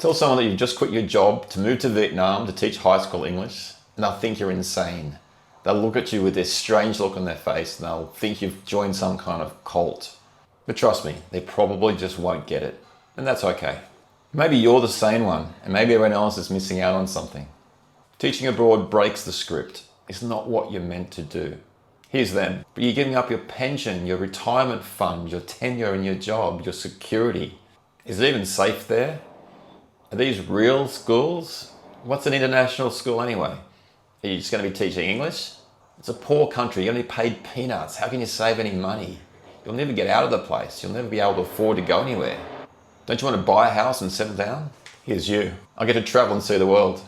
Tell someone that you've just quit your job to move to Vietnam to teach high school English, and they'll think you're insane. They'll look at you with this strange look on their face and they'll think you've joined some kind of cult. But trust me, they probably just won't get it. And that's okay. Maybe you're the sane one, and maybe everyone else is missing out on something. Teaching abroad breaks the script. It's not what you're meant to do. Here's them. But you're giving up your pension, your retirement fund, your tenure in your job, your security. Is it even safe there? Are these real schools? What's an international school anyway? Are you just going to be teaching English? It's a poor country. You're going to be paid peanuts. How can you save any money? You'll never get out of the place. You'll never be able to afford to go anywhere. Don't you want to buy a house and settle down? Here's you. I'll get to travel and see the world.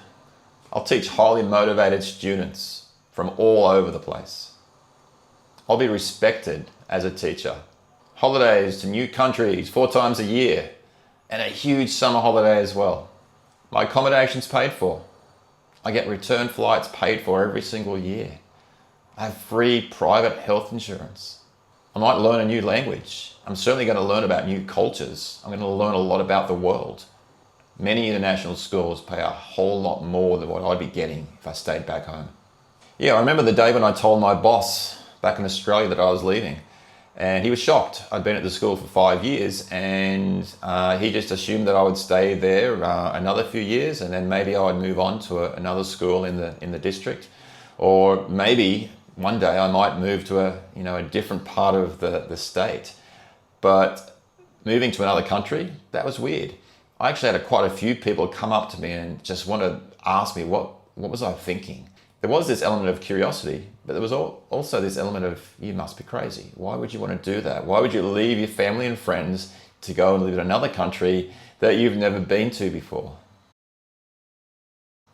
I'll teach highly motivated students from all over the place. I'll be respected as a teacher. Holidays to new countries 4 times a year, and a huge summer holiday as well. My accommodation's paid for. I get return flights paid for every single year. I have free private health insurance. I might learn a new language. I'm certainly going to learn about new cultures. I'm going to learn a lot about the world. Many international schools pay a whole lot more than what I'd be getting if I stayed back home. Yeah, I remember the day when I told my boss back in Australia that I was leaving. And he was shocked. I'd been at the school for 5 years, and he just assumed that I would stay there another few years, and then maybe I would move on to another school in the district, or maybe one day I might move to a different part of the state. But moving to another country, that was weird. I actually had quite a few people come up to me and just want to ask me what was I thinking. There was this element of curiosity, but there was also this element of, you must be crazy. Why would you want to do that? Why would you leave your family and friends to go and live in another country that you've never been to before?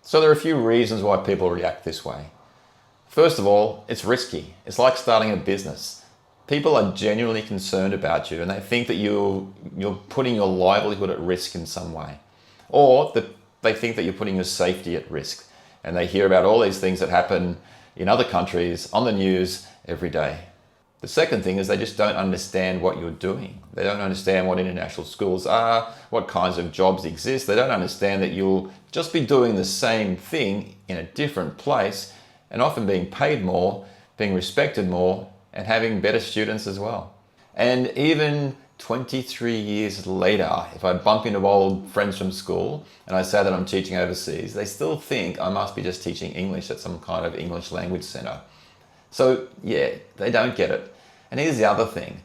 So there are a few reasons why people react this way. First of all, it's risky. It's like starting a business. People are genuinely concerned about you, and they think that you're putting your livelihood at risk in some way. Or that they think that you're putting your safety at risk. And they hear about all these things that happen in other countries on the news every day. The second thing is they just don't understand what you're doing. They don't understand what international schools are, what kinds of jobs exist. They don't understand that you'll just be doing the same thing in a different place and often being paid more, being respected more, and having better students as well. And even 23 years later, if I bump into old friends from school and I say that I'm teaching overseas, they still think I must be just teaching English at some kind of English language center. So yeah, they don't get it. And here's the other thing.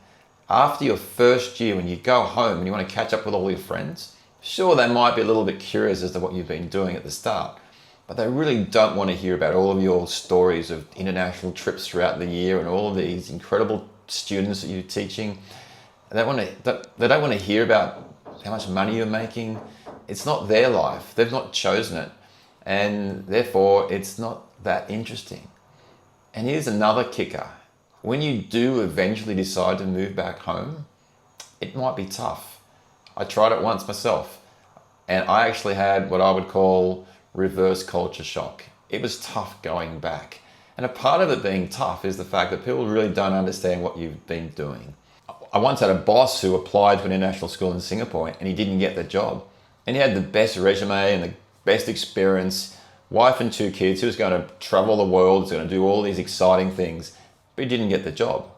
After your first year, when you go home and you want to catch up with all your friends, sure, they might be a little bit curious as to what you've been doing at the start, but they really don't want to hear about all of your stories of international trips throughout the year and all of these incredible students that you're teaching. They don't want to hear about how much money you're making. It's not their life. They've not chosen it. And therefore, it's not that interesting. And here's another kicker. When you do eventually decide to move back home, it might be tough. I tried it once myself, and I actually had what I would call reverse culture shock. It was tough going back. And a part of it being tough is the fact that people really don't understand what you've been doing. I once had a boss who applied to an international school in Singapore and he didn't get the job. And he had the best resume and the best experience, wife and 2 kids. He was going to travel the world, he was going to do all these exciting things, but he didn't get the job.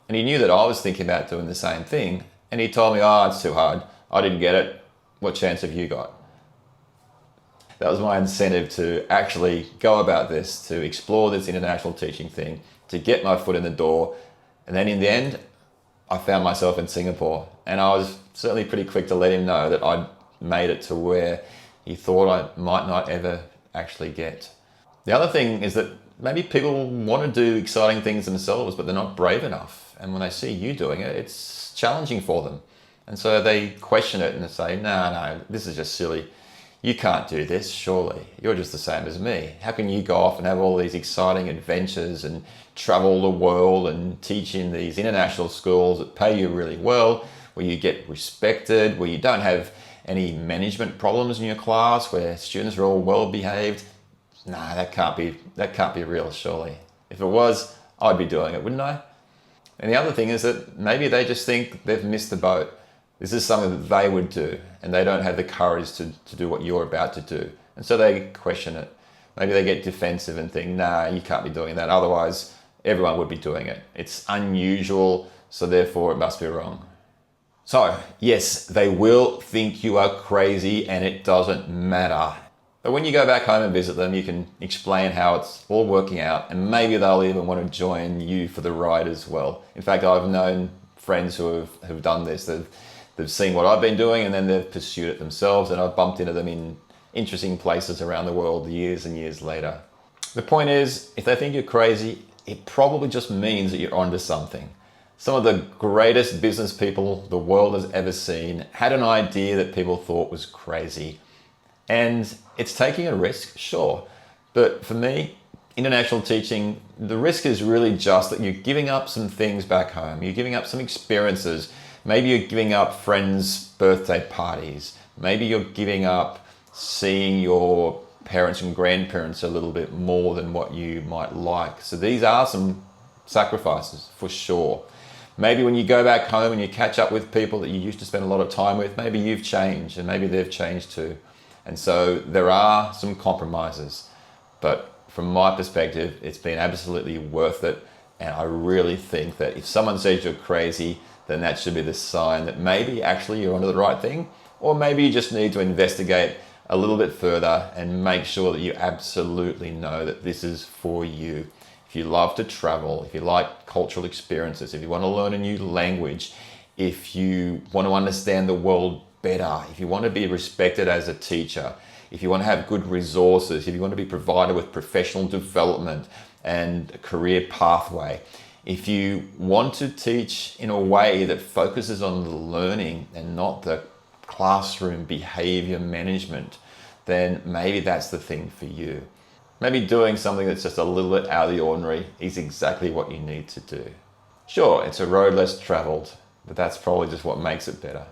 And he knew that I was thinking about doing the same thing. And he told me, it's too hard. I didn't get it. What chance have you got? That was my incentive to actually go about this, to explore this international teaching thing, to get my foot in the door. And then in the end, I found myself in Singapore, and I was certainly pretty quick to let him know that I'd made it to where he thought I might not ever actually get. The other thing is that maybe people want to do exciting things themselves, but they're not brave enough. And when they see you doing it, it's challenging for them. And so they question it and they say, no, this is just silly. You can't do this, surely. You're just the same as me. How can you go off and have all these exciting adventures and travel the world and teach in these international schools that pay you really well, where you get respected, where you don't have any management problems in your class, where students are all well behaved? That can't be real, surely. If it was, I'd be doing it, wouldn't I? And the other thing is that maybe they just think they've missed the boat. This is something that they would do. and they don't have the courage to do what you're about to do. And so they question it. Maybe they get defensive and think, nah, you can't be doing that. Otherwise, everyone would be doing it. It's unusual, so therefore it must be wrong. So, yes, they will think you are crazy and it doesn't matter. But when you go back home and visit them, you can explain how it's all working out, and maybe they'll even want to join you for the ride as well. In fact, I've known friends who have done this. They've seen what I've been doing and then they've pursued it themselves, and I've bumped into them in interesting places around the world years and years later. The point is, if they think you're crazy, it probably just means that you're onto something. Some of the greatest business people the world has ever seen had an idea that people thought was crazy. And it's taking a risk, sure. But for me, international teaching, the risk is really just that you're giving up some things back home. You're giving up some experiences. Maybe you're giving up friends' birthday parties. Maybe you're giving up seeing your parents and grandparents a little bit more than what you might like. So these are some sacrifices for sure. Maybe when you go back home and you catch up with people that you used to spend a lot of time with, maybe you've changed and maybe they've changed too. And so there are some compromises. But from my perspective, it's been absolutely worth it. And I really think that if someone says you're crazy, then that should be the sign that maybe actually you're onto the right thing, or maybe you just need to investigate a little bit further and make sure that you absolutely know that this is for you. If you love to travel, if you like cultural experiences, if you want to learn a new language, if you want to understand the world better, if you want to be respected as a teacher, if you want to have good resources, if you want to be provided with professional development and a career pathway, if you want to teach in a way that focuses on the learning and not the classroom behavior management, then maybe that's the thing for you. Maybe doing something that's just a little bit out of the ordinary is exactly what you need to do. Sure, it's a road less traveled, but that's probably just what makes it better.